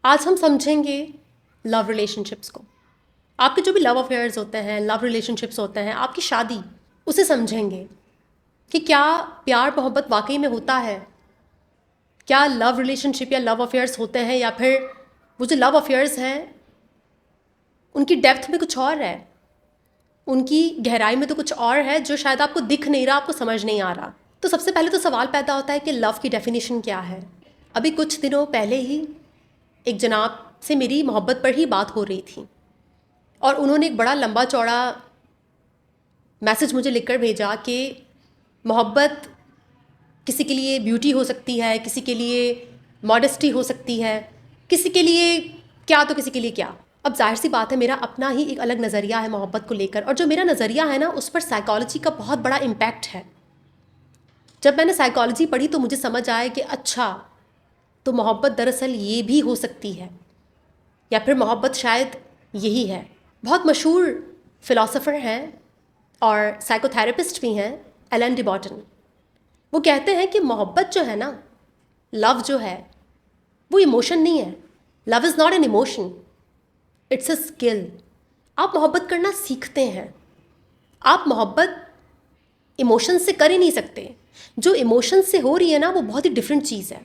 आज हम समझेंगे लव रिलेशनशिप्स को। आपके जो भी लव अफेयर्स होते हैं, लव रिलेशनशिप्स होते हैं, आपकी शादी, उसे समझेंगे कि क्या प्यार मोहब्बत वाकई में होता है, क्या लव रिलेशनशिप या लव अफेयर्स होते हैं, या फिर वो जो लव अफेयर्स हैं उनकी डेप्थ में कुछ और है, उनकी गहराई में तो कुछ और है जो शायद आपको दिख नहीं रहा, आपको समझ नहीं आ रहा। तो सबसे पहले तो सवाल पैदा होता है कि लव की डेफिनेशन क्या है। अभी कुछ दिनों पहले ही एक जनाब से मेरी मोहब्बत पर ही बात हो रही थी और उन्होंने एक बड़ा लंबा चौड़ा मैसेज मुझे लिखकर भेजा कि मोहब्बत किसी के लिए ब्यूटी हो सकती है, किसी के लिए मॉडेस्टी हो सकती है, किसी के लिए क्या तो किसी के लिए क्या। अब जाहिर सी बात है, मेरा अपना ही एक अलग नज़रिया है मोहब्बत को लेकर, और जो मेरा नज़रिया है ना, उस पर साइकोलॉजी का बहुत बड़ा इम्पैक्ट है। जब मैंने साइकोलॉजी पढ़ी तो मुझे समझ आया कि अच्छा, तो मोहब्बत दरअसल ये भी हो सकती है, या फिर मोहब्बत शायद यही है। बहुत मशहूर फ़िलासफ़र हैं और साइकोथेरेपिस्ट भी हैं, एलन डी बॉटन। वो कहते हैं कि मोहब्बत जो है ना, लव जो है, वो इमोशन नहीं है। Love is not an emotion, it's a skill. आप मोहब्बत करना सीखते हैं। आप मोहब्बत इमोशन से कर ही नहीं सकते। जो इमोशन से हो रही है ना, वो बहुत ही डिफरेंट चीज़ है।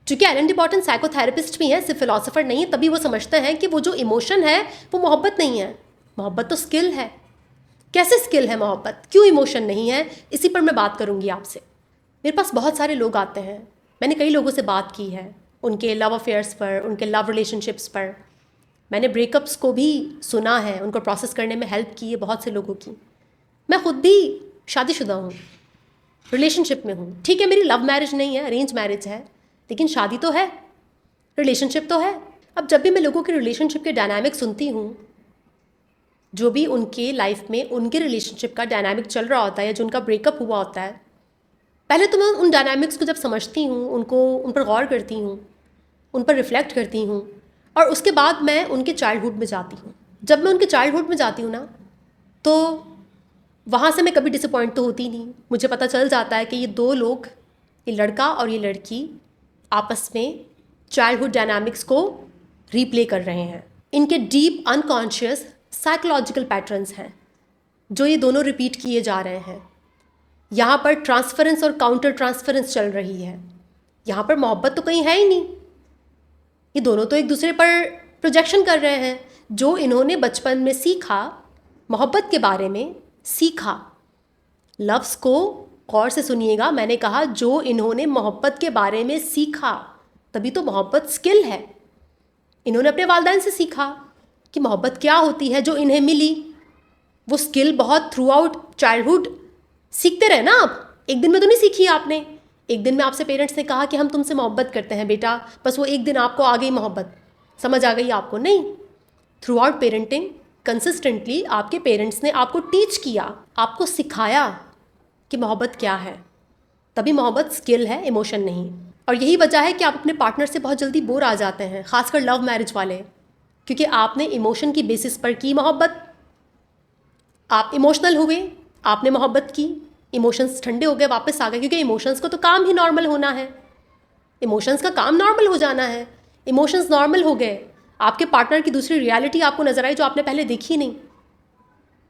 चूँकि एलन डी बॉटन साइकोथेरेपिस्ट भी हैं, सिर्फ फिलोसोफर नहीं है, तभी वो समझते हैं कि वो जो इमोशन है वो मोहब्बत नहीं है, मोहब्बत तो स्किल है। कैसे स्किल है मोहब्बत, क्यों इमोशन नहीं है, इसी पर मैं बात करूँगी आपसे। मेरे पास बहुत सारे लोग आते हैं, मैंने कई लोगों से बात की है, उनके लव अफेयर्स पर, उनके लव रिलेशनशिप्स पर। मैंने ब्रेकअप्स को भी सुना है, उनको प्रोसेस करने में हेल्प की है बहुत से लोगों की। मैं खुद भी शादीशुदा हूँ, रिलेशनशिप में हूँ। ठीक है, मेरी लव मैरिज नहीं है, अरेंज मैरिज है, लेकिन शादी तो है, रिलेशनशिप तो है। अब जब भी मैं लोगों के रिलेशनशिप के डायनामिक सुनती हूँ, जो भी उनके लाइफ में उनके रिलेशनशिप का डायनामिक चल रहा होता है, जो उनका ब्रेकअप हुआ होता है, पहले तो मैं उन डायनामिक्स को जब समझती हूँ, उन पर गौर करती हूँ, उन पर रिफ्लेक्ट करती हूँ, और उसके बाद मैं उनके चाइल्डहुड में जाती हूँ। जब मैं उनके चाइल्डहुड में जाती हूँ ना, तो वहाँ से मैं कभी डिसअपॉइंट तो होती नहीं। मुझे पता चल जाता है कि ये दो लोग, ये लड़का और ये लड़की, आपस में चाइल्डहुड डायनामिक्स को रीप्ले कर रहे हैं। इनके डीप अनकॉन्शियस साइकोलॉजिकल पैटर्न्स हैं जो ये दोनों रिपीट किए जा रहे हैं। यहाँ पर ट्रांसफरेंस और काउंटर ट्रांसफरेंस चल रही है। यहाँ पर मोहब्बत तो कहीं है ही नहीं, ये दोनों तो एक दूसरे पर प्रोजेक्शन कर रहे हैं। जो इन्होंने बचपन में सीखा, मोहब्बत के बारे में सीखा, लफ्ज़ को गौर से सुनिएगा, मैंने कहा जो इन्होंने मोहब्बत के बारे में सीखा, तभी तो मोहब्बत स्किल है। इन्होंने अपने वालिदैन से सीखा कि मोहब्बत क्या होती है, जो इन्हें मिली। वो स्किल बहुत थ्रू आउट चाइल्डहुड सीखते रहे ना। आप एक दिन में तो नहीं सीखी आपने। एक दिन में आपसे पेरेंट्स ने कहा कि हम तुमसे मोहब्बत करते हैं बेटा, बस वो एक दिन आपको आ गई मोहब्बत, समझ आ गई आपको? नहीं, थ्रू आउट पेरेंटिंग कंसिस्टेंटली आपके पेरेंट्स ने आपको टीच किया, आपको सिखाया कि मोहब्बत क्या है। तभी मोहब्बत स्किल है, इमोशन नहीं। और यही वजह है कि आप अपने पार्टनर से बहुत जल्दी बोर आ जाते हैं, खासकर लव मैरिज वाले, क्योंकि आपने इमोशन की बेसिस पर की मोहब्बत। आप इमोशनल हुए, आपने मोहब्बत की, इमोशंस ठंडे हो गए, वापस आ गए, क्योंकि इमोशंस को तो काम ही नॉर्मल होना है। इमोशंस का काम नॉर्मल हो जाना है। इमोशंस नॉर्मल हो गए, आपके पार्टनर की दूसरी रियलिटी आपको नजर आई जो आपने पहले देखी नहीं,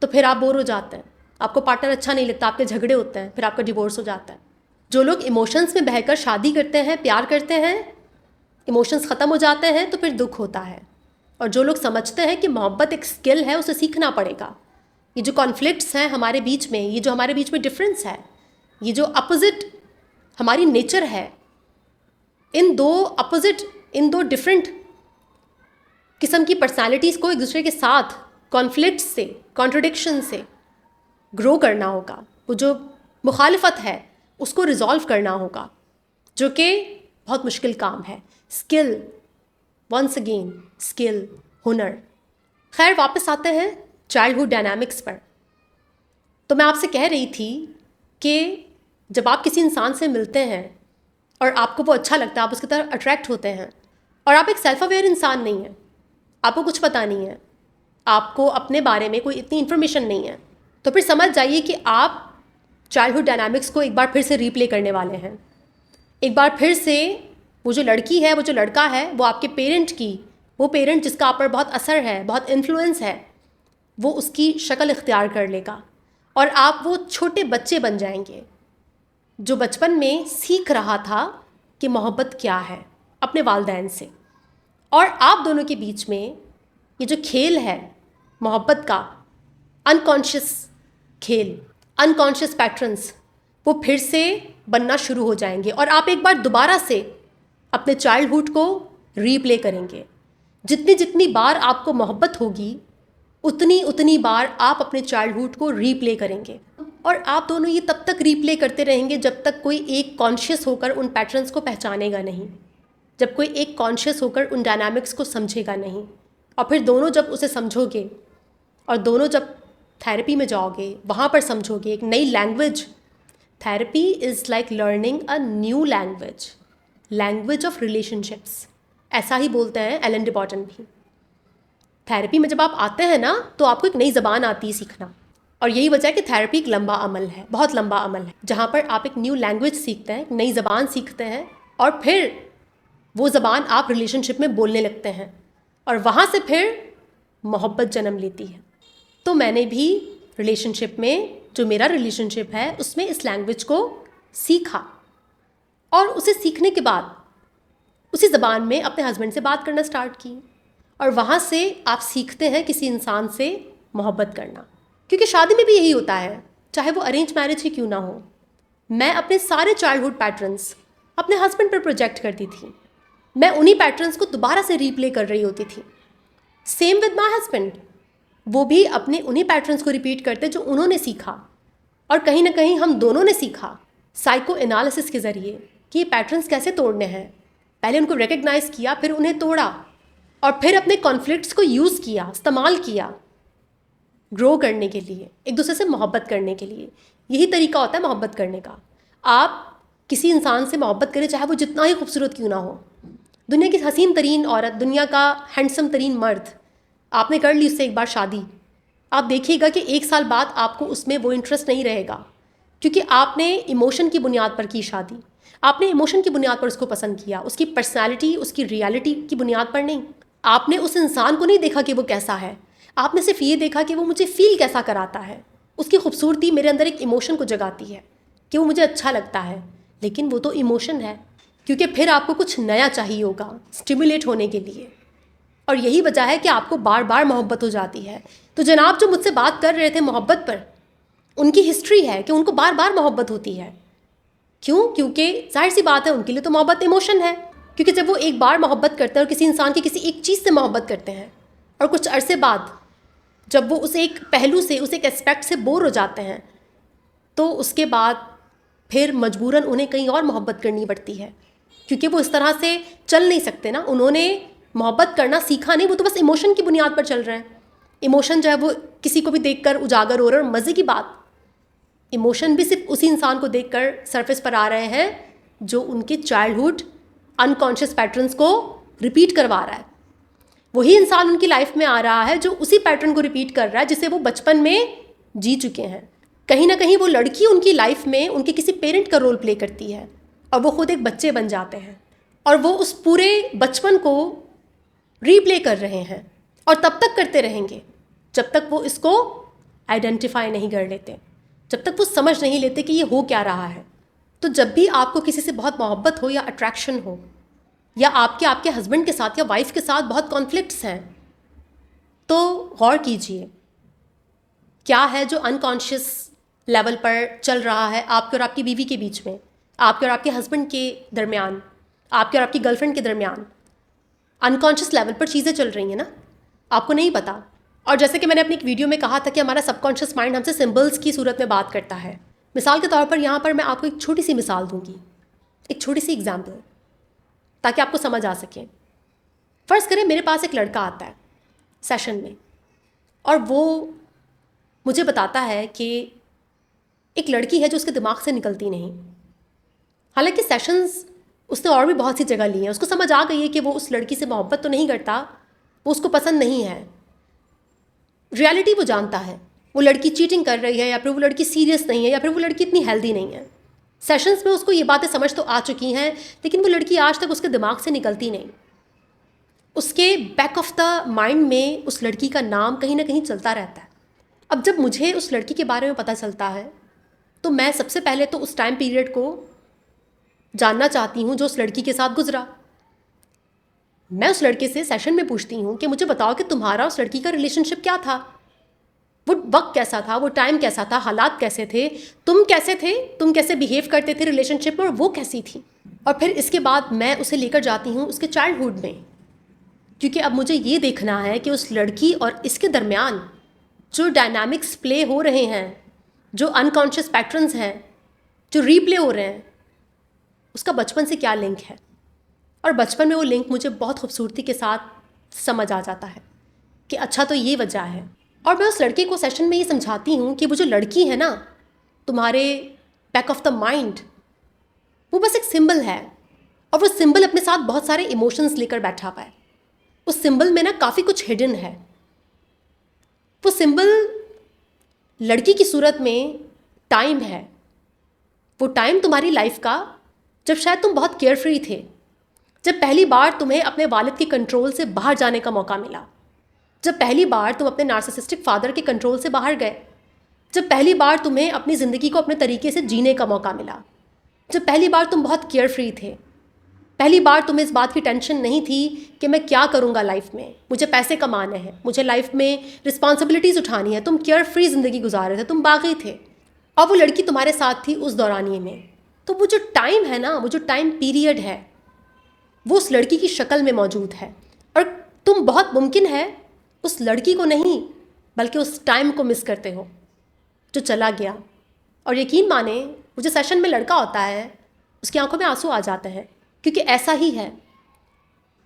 तो फिर आप बोर हो जाते हैं, आपको पार्टनर अच्छा नहीं लगता, आपके झगड़े होते हैं, फिर आपका डिवोर्स हो जाता है। जो लोग इमोशंस में बहकर शादी करते हैं, प्यार करते हैं, इमोशंस ख़त्म हो जाते हैं, तो फिर दुख होता है। और जो लोग समझते हैं कि मोहब्बत एक स्किल है, उसे सीखना पड़ेगा। ये जो कॉन्फ्लिक्ट्स हैं हमारे बीच में, ये जो हमारे बीच में डिफरेंस है, ये जो अपोजिट हमारी नेचर है, इन दो डिफरेंट किस्म की पर्सनालिटीज़ को एक दूसरे के साथ कॉन्फ्लिक्ट से, कॉन्ट्रडिक्शन से ग्रो करना होगा। वो जो मुखालिफत है उसको रिजॉल्व करना होगा, जो कि बहुत मुश्किल काम है। स्किल, वंस अगेन स्किल, हुनर। खैर, वापस आते हैं चाइल्डहुड डायनामिक्स पर। तो मैं आपसे कह रही थी कि जब आप किसी इंसान से मिलते हैं और आपको वो अच्छा लगता है, आप उसकी तरफ अट्रैक्ट होते हैं, और आप एक सेल्फ अवेयर इंसान नहीं हैं, आपको कुछ पता नहीं है, आपको अपने बारे में कोई इतनी इन्फॉर्मेशन नहीं है, तो फिर समझ जाइए कि आप चाइल्डहुड डायनामिक्स को एक बार फिर से रीप्ले करने वाले हैं। एक बार फिर से वो जो लड़की है, वो जो लड़का है, वो आपके पेरेंट की, वो पेरेंट जिसका आप पर बहुत असर है, बहुत इन्फ्लुएंस है, वो उसकी शक्ल इख्तियार कर लेगा और आप वो छोटे बच्चे बन जाएंगे जो बचपन में सीख रहा था कि मोहब्बत क्या है अपने वालिदैन से। और आप दोनों के बीच में ये जो खेल है मोहब्बत का, अनकॉन्शियस खेल, अनकॉन्शियस पैटर्न्स, वो फिर से बनना शुरू हो जाएंगे और आप एक बार दोबारा से अपने चाइल्डहुड को रीप्ले करेंगे। जितनी जितनी बार आपको मोहब्बत होगी उतनी उतनी बार आप अपने चाइल्डहुड को रीप्ले करेंगे और आप दोनों ये तब तक रीप्ले करते रहेंगे जब तक कोई एक कॉन्शियस होकर उन पैटर्न्स को पहचानेगा नहीं, जब कोई एक कॉन्शियस होकर उन डायनामिक्स को समझेगा नहीं। और फिर दोनों जब उसे समझोगे और दोनों जब थेरेपी में जाओगे, वहाँ पर समझोगे एक नई language. Therapy is like learning a new language, language of relationships, ऐसा ही बोलते हैं एलन डी बॉटन भी। थेरेपी में जब आप आते हैं ना तो आपको एक नई ज़बान आती है सीखना, और यही वजह है कि थेरेपी एक लंबा अमल है, बहुत लंबा अमल है, जहाँ पर आप एक न्यू लैंग्वेज सीखते हैं, एक नई ज़बान सीखते हैं और फिर वो ज़बान आप रिलेशनशिप में बोलने लगते हैं और वहाँ से फिर मोहब्बत जन्म लेती है। तो मैंने भी रिलेशनशिप में, जो मेरा रिलेशनशिप है उसमें इस लैंग्वेज को सीखा और उसे सीखने के बाद उसी ज़बान में अपने हस्बैंड से बात करना स्टार्ट की और वहाँ से आप सीखते हैं किसी इंसान से मोहब्बत करना। क्योंकि शादी में भी यही होता है, चाहे वो अरेंज मैरिज ही क्यों ना हो। मैं अपने सारे चाइल्डहुड पैटर्न्स अपने हस्बैंड पर प्रोजेक्ट करती थी, मैं उन्हीं पैटर्न्स को दोबारा से रीप्ले कर रही होती थी। सेम विद माई हस्बैंड, वो भी अपने उन्हीं पैटर्न्स को रिपीट करते जो उन्होंने सीखा और कहीं ना कहीं हम दोनों ने सीखा साइको एनालिसिस के ज़रिए कि ये पैटर्न्स कैसे तोड़ने हैं। पहले उनको रिकग्नाइज़ किया, फिर उन्हें तोड़ा और फिर अपने कॉन्फ्लिक्ट्स को यूज़ किया, इस्तेमाल किया ग्रो करने के लिए, एक दूसरे से मोहब्बत करने के लिए। यही तरीका होता है मोहब्बत करने का। आप किसी इंसान से मोहब्बत करें, चाहे वो जितना ही खूबसूरत क्यों ना हो, दुनिया की हसीन तरीन औरत, दुनिया का हैंडसम तरीन मर्द, आपने कर ली उससे एक बार शादी, आप देखिएगा कि एक साल बाद आपको उसमें वो इंटरेस्ट नहीं रहेगा, क्योंकि आपने इमोशन की बुनियाद पर की शादी, आपने इमोशन की बुनियाद पर उसको पसंद किया, उसकी पर्सनैलिटी, उसकी रियलिटी की बुनियाद पर नहीं। आपने उस इंसान को नहीं देखा कि वो कैसा है, आपने सिर्फ ये देखा कि वो मुझे फील कैसा कराता है, उसकी खूबसूरती मेरे अंदर एक इमोशन को जगाती है कि वो मुझे अच्छा लगता है। लेकिन वो तो इमोशन है, क्योंकि फिर आपको कुछ नया चाहिए होगा स्टिमुलेट होने के लिए, और यही वजह है कि आपको बार बार मोहब्बत हो जाती है। तो जनाब जो मुझसे बात कर रहे थे मोहब्बत पर, उनकी हिस्ट्री है कि उनको बार बार मोहब्बत होती है। क्यों? क्योंकि जाहिर सी बात है उनके लिए तो मोहब्बत इमोशन है। क्योंकि जब वो एक बार मोहब्बत करते हैं और किसी इंसान की किसी एक चीज़ से मोहब्बत करते हैं और कुछ अरसे बाद जब वो उस एक पहलू से, उस एक एस्पेक्ट से बोर हो जाते हैं, तो उसके बाद फिर मजबूरन उन्हें कहीं और मोहब्बत करनी पड़ती है, क्योंकि वो इस तरह से चल नहीं सकते ना। उन्होंने मोहब्बत करना सीखा नहीं, वो तो बस इमोशन की बुनियाद पर चल रहे हैं। इमोशन जो है वो किसी को भी देखकर उजागर हो रहा है, और मज़े की बात, इमोशन भी सिर्फ उसी इंसान को देखकर सरफेस पर आ रहे हैं जो उनके चाइल्डहुड अनकॉन्शियस पैटर्न्स को रिपीट करवा रहा है। वही इंसान उनकी लाइफ में आ रहा है जो उसी पैटर्न को रिपीट कर रहा है जिसे वो बचपन में जी चुके हैं। कहीं ना कहीं वो लड़की उनकी लाइफ में उनके किसी पेरेंट का रोल प्ले करती है और वो खुद एक बच्चे बन जाते हैं और वो उस पूरे बचपन को रीप्ले कर रहे हैं और तब तक करते रहेंगे जब तक वो इसको आइडेंटिफाई नहीं कर लेते, जब तक वो समझ नहीं लेते कि ये हो क्या रहा है। तो जब भी आपको किसी से बहुत मोहब्बत हो या अट्रैक्शन हो, या आपके हस्बैंड के साथ या वाइफ के साथ बहुत कॉन्फ्लिक्ट्स हैं, तो गौर कीजिए क्या है जो अनकॉन्शियस लेवल पर चल रहा है आपके और आपकी बीवी के बीच में, आपके और आपके हस्बैंड के दरमियान, आपके और आपकी गर्लफ्रेंड के दरमियान। अनकॉन्शियस लेवल पर चीज़ें चल रही हैं ना, आपको नहीं पता। और जैसे कि मैंने अपनी एक वीडियो में कहा था कि हमारा सबकॉन्शियस माइंड हमसे सिंबल्स की सूरत में बात करता है। मिसाल के तौर पर यहाँ पर मैं आपको एक छोटी सी मिसाल दूंगी, एक छोटी सी एग्जाम्पल, ताकि आपको समझ आ सके। फ़र्ज़ करें मेरे पास एक लड़का आता है सेशन में और वो मुझे बताता है कि एक लड़की है जो उसके दिमाग से निकलती नहीं। हालांकि सेशंस उसने और भी बहुत सी जगह ली हैं, उसको समझ आ गई है कि वो उस लड़की से मोहब्बत तो नहीं करता, वो उसको पसंद नहीं है। रियलिटी वो जानता है, वो लड़की चीटिंग कर रही है, या फिर वो लड़की सीरियस नहीं है, या फिर वो लड़की इतनी हेल्दी नहीं है। सेशंस में उसको ये बातें समझ तो आ चुकी हैं, लेकिन वो लड़की आज तक उसके दिमाग से निकलती नहीं। उसके बैक ऑफ द माइंड में उस लड़की का नाम कहीं ना कहीं चलता रहता है। अब जब मुझे उस लड़की के बारे में पता चलता है तो मैं सबसे पहले तो उस टाइम पीरियड को जानना चाहती हूँ जो उस लड़की के साथ गुजरा। मैं उस लड़के से सेशन में पूछती हूँ कि मुझे बताओ कि तुम्हारा उस लड़की का रिलेशनशिप क्या था, वो वक्त कैसा था, वो टाइम कैसा था, हालात कैसे थे, तुम कैसे थे, तुम कैसे बिहेव करते थे रिलेशनशिप में, और वो कैसी थी। और फिर इसके बाद मैं उसे लेकर जाती हूँ उसके चाइल्डहुड में, क्योंकि अब मुझे ये देखना है कि उस लड़की और इसके दरमियान जो डायनामिक्स प्ले हो रहे हैं, जो अनकॉन्शियस पैटर्न्स हैं जो रीप्ले हो रहे हैं, उसका बचपन से क्या लिंक है। और बचपन में वो लिंक मुझे बहुत खूबसूरती के साथ समझ आ जाता है कि अच्छा तो ये वजह है। और मैं उस लड़के को सेशन में ये समझाती हूँ कि वो जो लड़की है ना तुम्हारे बैक ऑफ द माइंड, वो बस एक सिंबल है, और वो सिंबल अपने साथ बहुत सारे इमोशंस लेकर बैठा हुआ है। उस सिंबल में ना काफ़ी कुछ हिडन है। वो सिंबल लड़की की सूरत में टाइम है। वो टाइम तुम्हारी लाइफ का जब शायद तुम बहुत केयर फ्री थे, जब पहली बार तुम्हें अपने वालिद के कंट्रोल से बाहर जाने का मौका मिला, जब पहली बार तुम अपने नार्सिसिस्टिक फादर के कंट्रोल से बाहर गए, जब पहली बार तुम्हें अपनी ज़िंदगी को अपने तरीके से जीने का मौका मिला, जब पहली बार तुम बहुत केयर फ्री थे, पहली बार तुम्हें इस बात की टेंशन नहीं थी कि मैं क्या करूँगा लाइफ में, मुझे पैसे कमाने हैं, मुझे लाइफ में रिस्पॉन्सिबिलिटीज़ उठानी है। तुम केयर फ्री ज़िंदगी गुजार रहे थे, तुम बागी थे, और वो लड़की तुम्हारे साथ थी उस दौरानिए में। तो वो जो टाइम है ना, वो जो टाइम पीरियड है, वो उस लड़की की शक्ल में मौजूद है। और तुम बहुत मुमकिन है उस लड़की को नहीं बल्कि उस टाइम को मिस करते हो जो चला गया। और यकीन माने वो जो सेशन में लड़का होता है उसकी आंखों में आंसू आ जाते हैं, क्योंकि ऐसा ही है।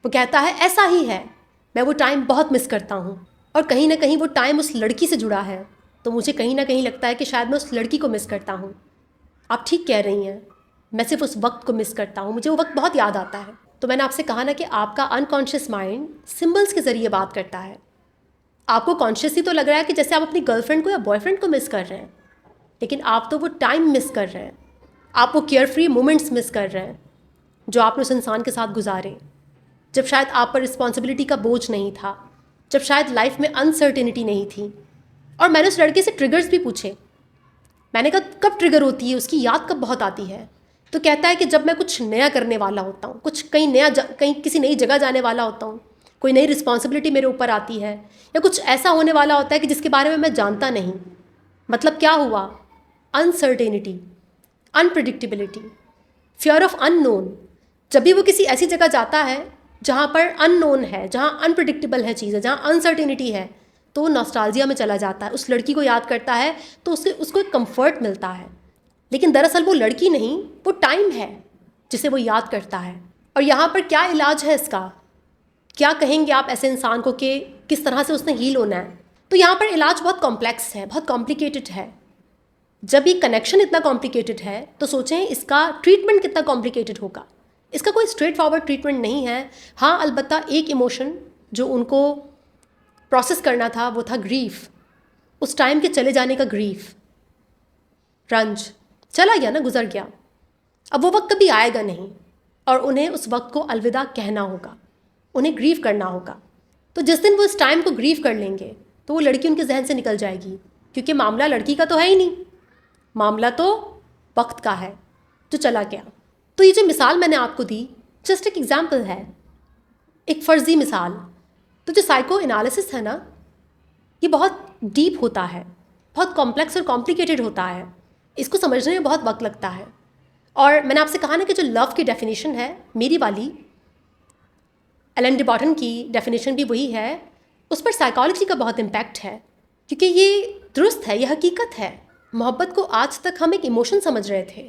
वो कहता है ऐसा ही है, मैं वो टाइम बहुत मिस करता हूँ। और कहीं ना कहीं वो टाइम उस लड़की से जुड़ा है, तो मुझे कहीं ना कहीं लगता है कि शायद मैं उस लड़की को मिस करता हूँ। आप ठीक कह रही हैं, मैं सिर्फ उस वक्त को मिस करता हूँ, मुझे वो वक्त बहुत याद आता है। तो मैंने आपसे कहा ना कि आपका अनकॉन्शियस माइंड सिंबल्स के ज़रिए बात करता है। आपको कॉन्शियसली तो लग रहा है कि जैसे आप अपनी गर्लफ्रेंड को या बॉयफ्रेंड को मिस कर रहे हैं, लेकिन आप तो वो टाइम मिस कर रहे हैं, आप वो केयर फ्री मोमेंट्स मिस कर रहे हैं जो आपने उस इंसान के साथ गुजारे, जब शायद आप पर रिस्पॉन्सिबिलिटी का बोझ नहीं था, जब शायद लाइफ में अनसर्टेनिटी नहीं थी। और मैंने उस लड़के से ट्रिगर्स भी पूछे। मैंने कहा कब ट्रिगर होती है, उसकी याद कब बहुत आती है। तो कहता है कि जब मैं कुछ नया करने वाला होता हूँ, कुछ कहीं किसी नई जगह जाने वाला होता हूँ, कोई नई रिस्पॉन्सिबिलिटी मेरे ऊपर आती है, या कुछ ऐसा होने वाला होता है कि जिसके बारे में मैं जानता नहीं। मतलब क्या हुआ, uncertainty, unpredictability, fear of unknown. जब भी वो किसी ऐसी जगह जाता है जहाँ पर अननोन है, जहाँ अनप्रिडिक्टेबल है चीज़ें, जहाँ अनसर्टेनिटी है, तो वो नॉस्टैल्जिया में चला जाता है, उस लड़की को याद करता है, तो उसको एक कंफर्ट मिलता है। लेकिन दरअसल वो लड़की नहीं, वो टाइम है जिसे वो याद करता है। और यहाँ पर क्या इलाज है इसका, क्या कहेंगे आप ऐसे इंसान को कि किस तरह से उसने हील होना है। तो यहाँ पर इलाज बहुत कॉम्प्लेक्स है, बहुत कॉम्प्लिकेटेड है। जब ये कनेक्शन इतना कॉम्प्लिकेटेड है तो सोचें इसका ट्रीटमेंट कितना कॉम्प्लिकेटेड होगा। इसका कोई स्ट्रेट फॉरवर्ड ट्रीटमेंट नहीं है। हाँ, अलबत्ता एक इमोशन जो उनको प्रोसेस करना था वो था ग्रीफ, उस टाइम के चले जाने का ग्रीफ, रंज चला गया ना, गुजर गया। अब वो वक्त कभी आएगा नहीं, और उन्हें उस वक्त को अलविदा कहना होगा, उन्हें ग्रीव करना होगा। तो जिस दिन वो इस टाइम को ग्रीव कर लेंगे तो वो लड़की उनके जहन से निकल जाएगी, क्योंकि मामला लड़की का तो है ही नहीं, मामला तो वक्त का है जो चला गया। तो ये जो मिसाल मैंने आपको दी जस्ट एक एग्जाम्पल है, एक फ़र्ज़ी मिसाल। तो जो साइको एनालिसिस है ना, ये बहुत डीप होता है, बहुत कॉम्प्लेक्स और कॉम्प्लिकेटेड होता है, इसको समझने में बहुत वक्त लगता है। और मैंने आपसे कहा ना कि जो लव की डेफिनेशन है मेरी वाली, एलन डी बॉटन की डेफिनेशन भी वही है, उस पर साइकोलॉजी का बहुत इम्पैक्ट है, क्योंकि ये दुरुस्त है, ये हकीकत है। मोहब्बत को आज तक हम एक इमोशन समझ रहे थे,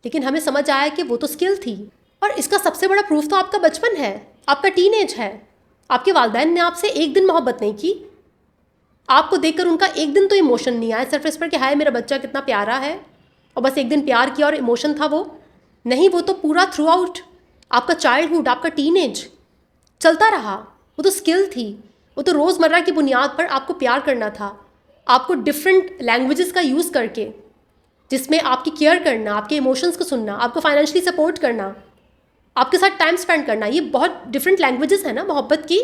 लेकिन हमें समझ आया कि वो तो स्किल थी। और इसका सबसे बड़ा प्रूफ तो आपका बचपन है, आपका टीनेज है। आपके वालिदैन ने आपसे एक दिन मोहब्बत नहीं की, आपको देखकर उनका एक दिन तो इमोशन नहीं आया सरफेस पर कि हाय मेरा बच्चा कितना प्यारा है, और बस एक दिन प्यार किया और इमोशन था वो नहीं। वो तो पूरा थ्रू आउट आपका चाइल्डहुड, आपका टीनेज चलता रहा। वो तो स्किल थी, वो तो रोज़मर्रा की बुनियाद पर आपको प्यार करना था, आपको डिफरेंट लैंग्वेजेस का यूज़ करके जिसमें आपकी केयर करना, आपके इमोशंस को सुनना, आपको फाइनेंशियली सपोर्ट करना, आपके साथ टाइम स्पेंड करना, ये बहुत डिफरेंट लैंग्वेजेस है ना मोहब्बत की।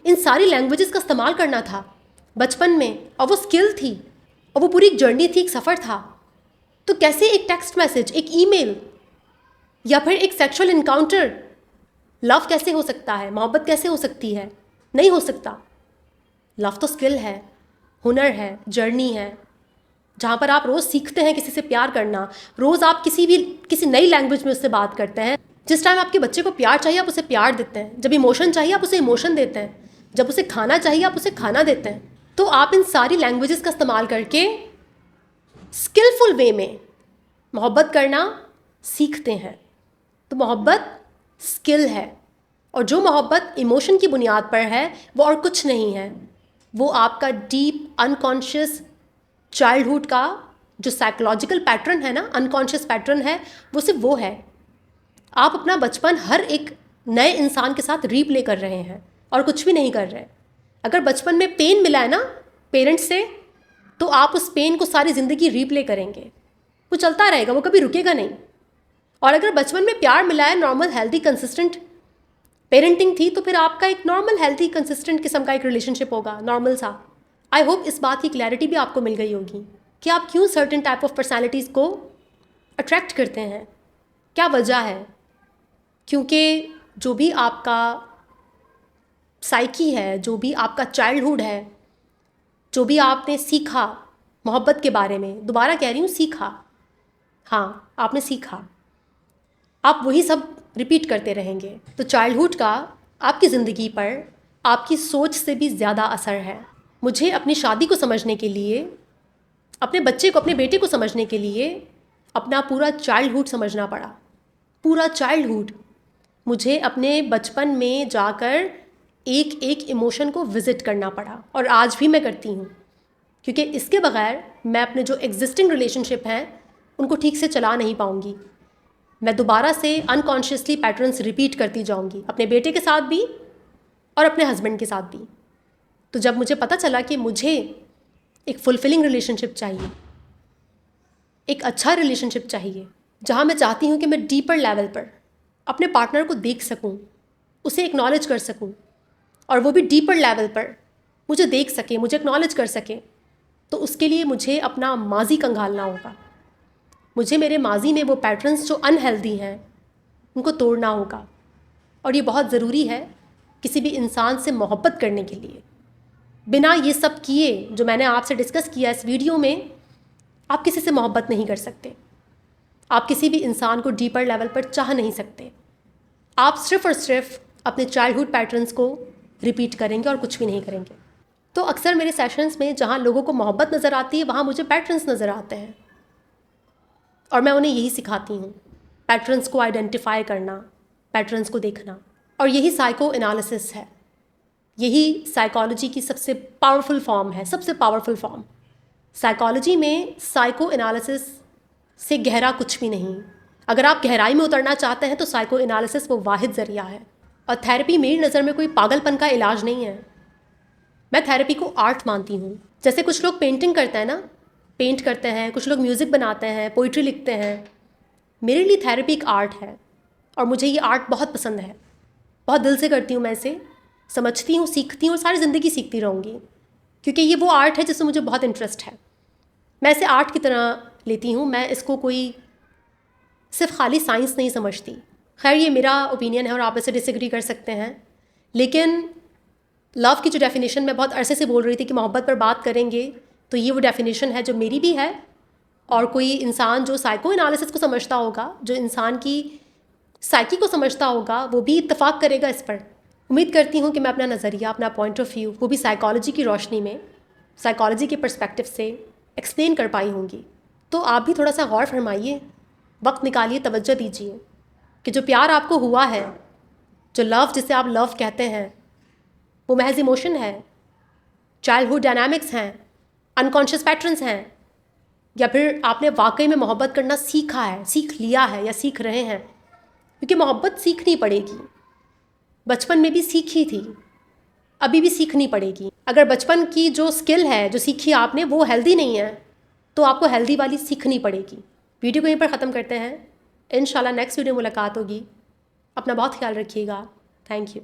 इन सारी लैंग्वेजेस का इस्तेमाल करना था बचपन में, और वो स्किल थी, और वो पूरी एक जर्नी थी, एक सफ़र था। तो कैसे एक टेक्स्ट मैसेज, एक ईमेल या फिर एक सेक्सुअल इनकाउंटर लव कैसे हो सकता है, मोहब्बत कैसे हो सकती है? नहीं हो सकता। लव तो स्किल है, हुनर है, जर्नी है, जहाँ पर आप रोज़ सीखते हैं किसी से प्यार करना, रोज़ आप किसी नई लैंग्वेज में उससे बात करते हैं। जिस टाइम आपके बच्चे को प्यार चाहिए आप उसे प्यार देते हैं, जब इमोशन चाहिए आप उसे इमोशन देते हैं, जब उसे खाना चाहिए आप उसे खाना देते हैं। तो आप इन सारी लैंग्वेजेस का इस्तेमाल करके स्किलफुल वे में मोहब्बत करना सीखते हैं। तो मोहब्बत स्किल है, और जो मोहब्बत इमोशन की बुनियाद पर है वो और कुछ नहीं है, वो आपका डीप अनकॉन्शियस चाइल्डहुड का जो साइकोलॉजिकल पैटर्न है ना, अनकॉन्शियस पैटर्न है, वो सिर्फ वो है। आप अपना बचपन हर एक नए इंसान के साथ रीप्ले कर रहे हैं और कुछ भी नहीं कर रहे। अगर बचपन में पेन मिला है ना पेरेंट्स से, तो आप उस पेन को सारी ज़िंदगी रीप्ले करेंगे, वो चलता रहेगा, वो कभी रुकेगा नहीं। और अगर बचपन में प्यार मिला है, नॉर्मल हेल्दी कंसिस्टेंट पेरेंटिंग थी, तो फिर आपका एक नॉर्मल हेल्दी कंसिस्टेंट किस्म का एक रिलेशनशिप होगा, नॉर्मल सा। आई होप इस बात की क्लैरिटी भी आपको मिल गई होगी कि आप क्यों सर्टेन टाइप ऑफ पर्सनैलिटीज़ को अट्रैक्ट करते हैं, क्या वजह है। क्योंकि जो भी आपका साइकी है, जो भी आपका चाइल्डहुड है, जो भी आपने सीखा मोहब्बत के बारे में, दोबारा कह रही हूँ सीखा, हाँ आपने सीखा, आप वही सब रिपीट करते रहेंगे। तो चाइल्डहुड का आपकी ज़िंदगी पर आपकी सोच से भी ज़्यादा असर है। मुझे अपनी शादी को समझने के लिए, अपने बच्चे को, अपने बेटे को समझने के लिए अपना पूरा चाइल्डहुड समझना पड़ा। पूरा चाइल्डहुड मुझे अपने बचपन में जाकर एक एक इमोशन को विज़िट करना पड़ा, और आज भी मैं करती हूँ, क्योंकि इसके बगैर मैं अपने जो एग्जिस्टिंग रिलेशनशिप हैं उनको ठीक से चला नहीं पाऊँगी। मैं दोबारा से अनकॉन्शियसली पैटर्न्स रिपीट करती जाऊँगी, अपने बेटे के साथ भी और अपने हस्बैंड के साथ भी। तो जब मुझे पता चला कि मुझे एक फुलफिलिंग रिलेशनशिप चाहिए, एक अच्छा रिलेशनशिप चाहिए, जहाँ मैं चाहती हूँ कि मैं डीपर लेवल पर अपने पार्टनर को देख सकूँ, उसे एक्नॉलेज कर सकूँ, और वो भी डीपर लेवल पर मुझे देख सके, मुझे एक्नॉलेज कर सके, तो उसके लिए मुझे अपना माजी कंगालना होगा। मुझे मेरे माजी में वो पैटर्न्स जो अनहेल्दी हैं उनको तोड़ना होगा। और ये बहुत ज़रूरी है किसी भी इंसान से मोहब्बत करने के लिए। बिना ये सब किए जो मैंने आपसे डिस्कस किया इस वीडियो में, आप किसी से मोहब्बत नहीं कर सकते, आप किसी भी इंसान को डीपर लेवल पर चाह नहीं सकते। आप सिर्फ़ और सिर्फ अपने चाइल्डहुड पैटर्न्स को रिपीट करेंगे और कुछ भी नहीं करेंगे। तो अक्सर मेरे सेशंस में जहाँ लोगों को मोहब्बत नज़र आती है, वहाँ मुझे पैटर्न्स नज़र आते हैं, और मैं उन्हें यही सिखाती हूँ, पैटर्न्स को आइडेंटिफाई करना, पैटर्न्स को देखना। और यही साइको एनालिसिस है, यही साइकोलॉजी की सबसे पावरफुल फॉर्म है, सबसे पावरफुल फॉर्म। साइकोलॉजी में साइको एनालिसिस से गहरा कुछ भी नहीं। अगर आप गहराई में उतरना चाहते हैं तो साइको एनालिसिस वो वाहिद ज़रिया है। और थेरेपी मेरी नज़र में कोई पागलपन का इलाज नहीं है। मैं थेरेपी को आर्ट मानती हूँ। जैसे कुछ लोग पेंटिंग करते हैं ना, पेंट करते हैं, कुछ लोग म्यूज़िक बनाते हैं, पोइट्री लिखते हैं, मेरे लिए थेरेपी एक आर्ट है, और मुझे ये आर्ट बहुत पसंद है, बहुत दिल से करती हूँ मैं इसे, समझती हूँ, सीखती हूँ, और सारी ज़िंदगी सीखती रहूँगी, क्योंकि ये वो आर्ट है जिसमें मुझे बहुत इंटरेस्ट है। मैं इसे आर्ट की तरह लेती हूँ, मैं इसको कोई सिर्फ खाली साइंस नहीं समझती। खैर ये मेरा ओपिनियन है और आप इसे डिसएग्री कर सकते हैं, लेकिन लव की जो डेफिनेशन मैं बहुत अरसे से बोल रही थी कि मोहब्बत पर बात करेंगे, तो ये वो डेफिनेशन है जो मेरी भी है। और कोई इंसान जो साइको एनालिसिस को समझता होगा, जो इंसान की साइकी को समझता होगा, वो भी इत्तेफाक करेगा इस पर। उम्मीद करती हूँ कि मैं अपना नज़रिया, अपना पॉइंट ऑफ व्यू, वो भी साइकोलॉजी की रोशनी में, साइकोलॉजी के पर्सपेक्टिव से एक्सप्लेन कर पाई होंगी। तो आप भी थोड़ा सा गौर फरमाइए, वक्त निकालिए, तवज्जो दीजिए कि जो प्यार आपको हुआ है, जो लव जिसे आप लव कहते हैं, वो महज इमोशन है, चाइल्डहुड डायनामिक्स हैं, अनकॉन्शियस पैटर्न्स हैं, या फिर आपने वाकई में मोहब्बत करना सीखा है, सीख लिया है, या सीख रहे हैं। क्योंकि मोहब्बत सीखनी पड़ेगी, बचपन में भी सीखी थी, अभी भी सीखनी पड़ेगी। अगर बचपन की जो स्किल है, जो सीखी आपने, वो हेल्दी नहीं है, तो आपको हेल्दी वाली सीखनी पड़ेगी। वीडियो को यहीं पर ख़त्म करते हैं। इंशाल्लाह नेक्स्ट वीडियो मुलाकात होगी। अपना बहुत ख्याल रखिएगा। Thank you.